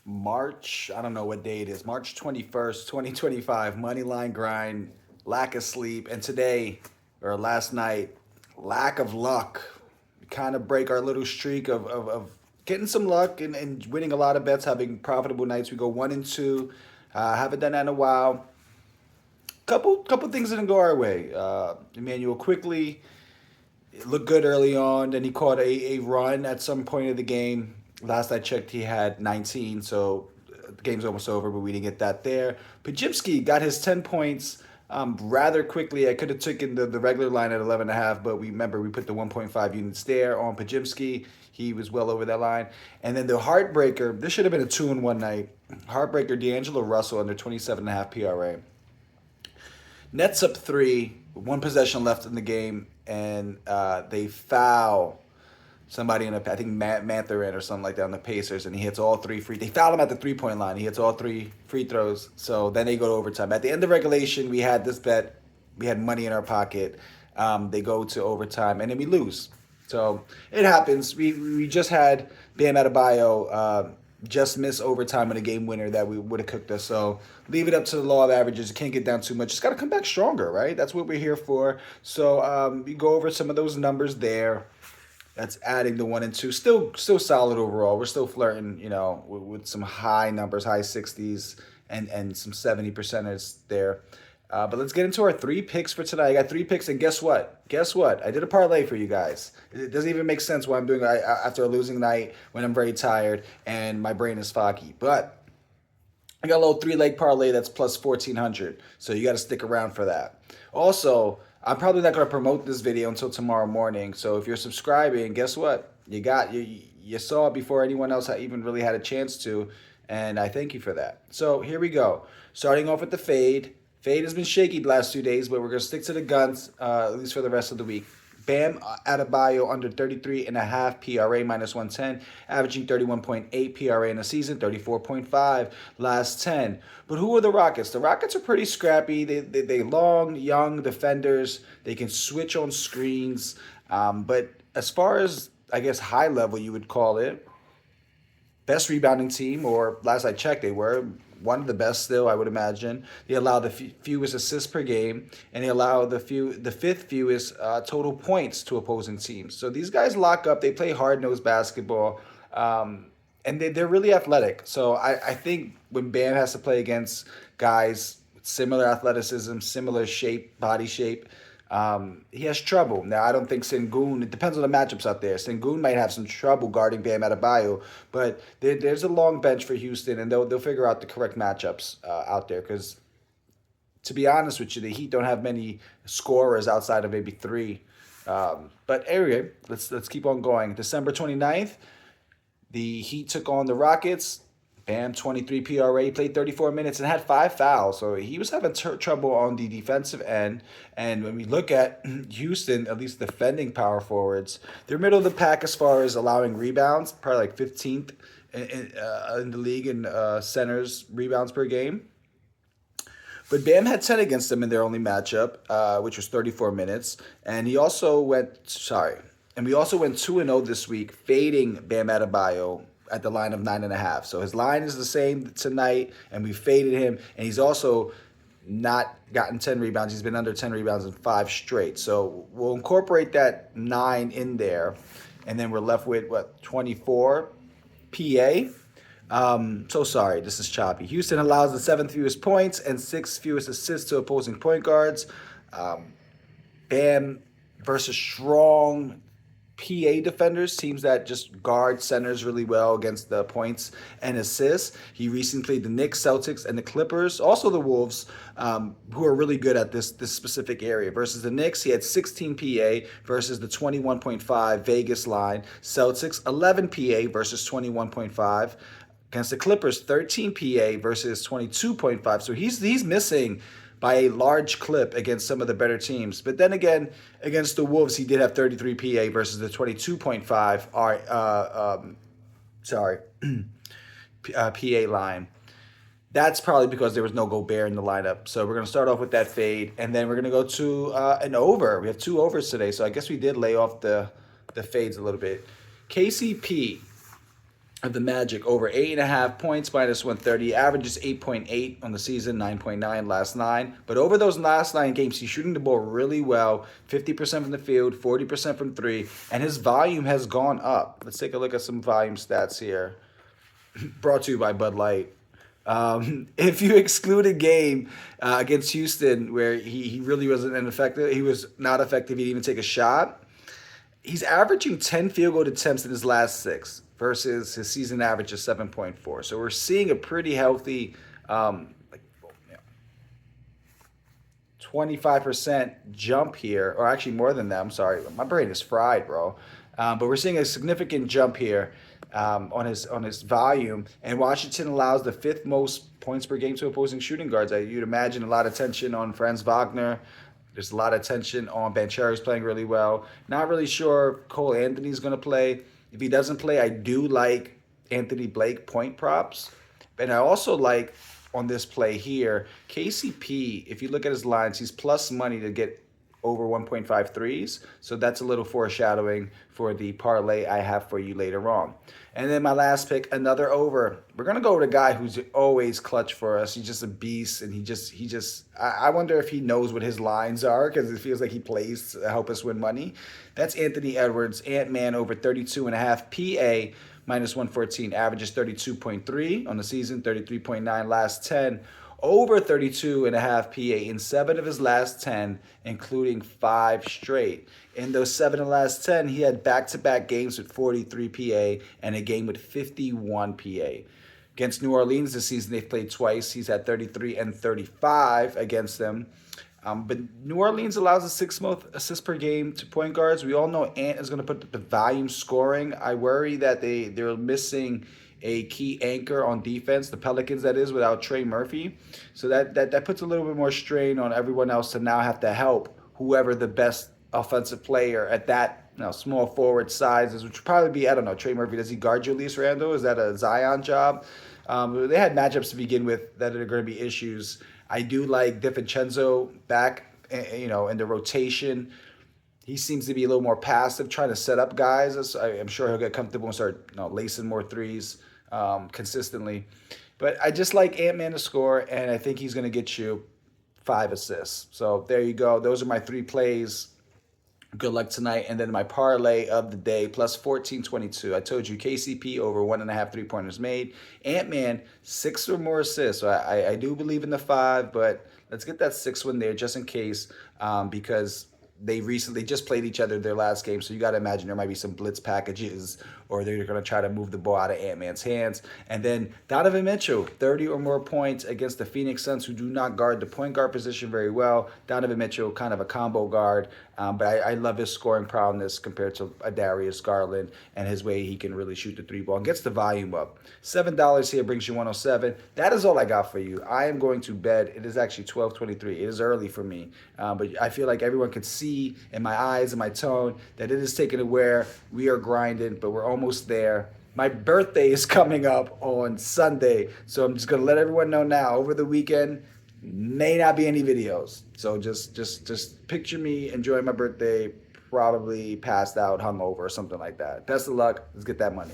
March, I don't know what day it is, March 21st, 2025, money line grind, lack of sleep, and today, or last night, lack of luck. Kind of break our little streak of getting some luck and winning a lot of bets, having profitable nights. We go 1 and 2. Haven't done that in a while. Couple things didn't go our way. Emmanuel quickly looked good early on. Then he caught a run at some point of the game. Last I checked, he had 19, so the game's almost over, but we didn't get that there. Pajimski got his 10 points rather quickly. I could have taken the regular line at 11 and a half, but we remember we put the 1.5 units there on Pajimski. He was well over that line. And then the heartbreaker, this should have been a 2-1 night. Heartbreaker, D'Angelo Russell under 27.5 PRA. Nets up three, one possession left in the game, and they foul somebody in a, I think Mathurin or something like that on the Pacers, and he hits all three free. They foul him at the 3 point line. He hits all three free throws. So then they go to overtime. At the end of regulation, we had this bet. We had money in our pocket. They go to overtime, and then we lose. So it happens. We just had Bam Adebayo just miss overtime in a game winner that we would have cooked us. So leave it up to the law of averages. You can't get down too much. Just got to come back stronger, right? That's what we're here for. So we go over some of those numbers there. That's adding the 1 and 2. Still solid overall. We're still flirting, with some high numbers, high 60s, and some 70%ers there. But let's get into our three picks for tonight. I got three picks, and guess what? I did a parlay for you guys. It doesn't even make sense why I'm doing it after a losing night when I'm very tired and my brain is foggy. But I got a little three-leg parlay that's plus 1,400. So you got to stick around for that. Also, I'm probably not going to promote this video until tomorrow morning. So if you're subscribing, guess what? You saw it before anyone else even really had a chance to, and I thank you for that. So here we go. Starting off with the fade. Fade has been shaky the last 2 days, but we're going to stick to the guns, at least for the rest of the week. Bam Adebayo under 33.5 PRA minus 110, averaging 31.8 PRA in a season, 34.5 last 10. But who are the Rockets? The Rockets are pretty scrappy. They long, young defenders. They can switch on screens. But as far as, I guess, high level, you would call it, best rebounding team, or last I checked, they were one of the best still, I would imagine. They allow the fewest assists per game, and they allow the fifth fewest total points to opposing teams. So these guys lock up. They play hard-nosed basketball, and they're really athletic. So I think when Bam has to play against guys with similar athleticism, similar shape, body shape, he has trouble. Now, I don't think Sengun, it depends on the matchups out there. Sengun might have some trouble guarding Bam Adebayo, but there's a long bench for Houston, and they'll figure out the correct matchups out there because, to be honest with you, the Heat don't have many scorers outside of maybe three. But anyway, let's keep on going. December 29th, the Heat took on the Rockets. Bam, 23 PRA, played 34 minutes and had five fouls. So he was having trouble on the defensive end. And when we look at Houston, at least defending power forwards, they're middle of the pack as far as allowing rebounds, probably like 15th in the league in centers rebounds per game. But Bam had 10 against them in their only matchup, which was 34 minutes. And he also we also went 2-0 this week, fading Bam Adebayo at the line of 9.5. So his line is the same tonight, and we faded him. And he's also not gotten 10 rebounds. He's been under 10 rebounds in 5 straight. So we'll incorporate that 9 in there, and then we're left with, 24 PA. So sorry, this is choppy. Houston allows the 7th fewest points and 6th fewest assists to opposing point guards. Bam versus strong PA defenders, teams that just guard centers really well against the points and assists. He recently played the Knicks, Celtics, and the Clippers, also the Wolves, who are really good at this specific area. Versus the Knicks, he had 16 PA versus the 21.5 Vegas line. Celtics, 11 PA versus 21.5. Against the Clippers, 13 PA versus 22.5. So he's missing by a large clip against some of the better teams. But then again, against the Wolves, he did have 33 PA versus the 22.5 PA line. That's probably because there was no Gobert in the lineup. So we're going to start off with that fade, and then we're going to go to an over. We have 2 overs today, so I guess we did lay off the fades a little bit. KCP. of the Magic over 8.5 points, -130. Averages 8.8 on the season, 9.9 last 9. But over those last 9 games, he's shooting the ball really well, 50% from the field, 40% from three, and his volume has gone up. Let's take a look at some volume stats here. Brought to you by Bud Light. If you exclude a game against Houston where he really wasn't ineffective, he was not effective, he didn't even take a shot. He's averaging 10 field goal attempts in his last 6 versus his season average of 7.4. So we're seeing a pretty healthy 25% jump here, or actually more than that. I'm sorry, my brain is fried, bro. But we're seeing a significant jump here on his volume. And Washington allows the 5th most points per game to opposing shooting guards. You'd imagine a lot of tension on Franz Wagner. There's a lot of tension on Banchero's playing really well. Not really sure Cole Anthony's going to play. If he doesn't play, I do like Anthony Blake point props. And I also like on this play here, KCP, if you look at his lines, he's plus money to get over 1.5 threes. So that's a little foreshadowing for the parlay I have for you later on. And then my last pick, another over. We're going to go with a guy who's always clutch for us. He's just a beast. And I wonder if he knows what his lines are, because it feels like he plays to help us win money. That's Anthony Edwards, Ant-Man over 32.5 PA, -114, averages 32.3 on the season, 33.9 last 10. Over 32.5 PA in 7 of his last 10, including 5 straight. In those 7 of the last 10, he had back-to-back games with 43 PA and a game with 51 PA. Against New Orleans this season, they've played twice. He's had 33 and 35 against them. But New Orleans allows the 6th most assists per game to point guards. We all know Ant is going to put the volume scoring. I worry that they're missing a key anchor on defense, the Pelicans that is, without Trey Murphy. So that puts a little bit more strain on everyone else to now have to help whoever the best offensive player at that small forward size is, which would probably be, I don't know, Trey Murphy. Does he guard Julius Randle? Is that a Zion job? They had matchups to begin with that are going to be issues. I do like DiVincenzo back, in the rotation. He seems to be a little more passive, trying to set up guys. I'm sure he'll get comfortable and start lacing more threes consistently. But I just like Ant-Man to score, and I think he's going to get you 5 assists. So there you go. Those are my 3 plays. Good luck tonight. And then my parlay of the day, plus 14.22. I told you KCP over 1.5 3-pointers made. Ant-Man, 6 or more assists. So I do believe in the 5, but let's get that 6th one there just in case, because they recently just played each other their last game, so you got to imagine there might be some blitz packages, or they're going to try to move the ball out of Ant-Man's hands. And then Donovan Mitchell, 30 or more points against the Phoenix Suns, who do not guard the point guard position very well. Donovan Mitchell, kind of a combo guard, but I love his scoring prowess compared to Darius Garland and his way he can really shoot the 3 ball and gets the volume up. $7 here brings you 107. That is all I got for you. I am going to bed. It is actually 12:23. It is early for me, but I feel like everyone could see in my eyes and my tone that it is taken aware. We are grinding, but we're almost there. My birthday is coming up on Sunday, so I'm just gonna let everyone know now. Over the weekend, may not be any videos, so just picture me enjoying my birthday, probably passed out, hungover, or something like that. Best of luck. Let's get that money.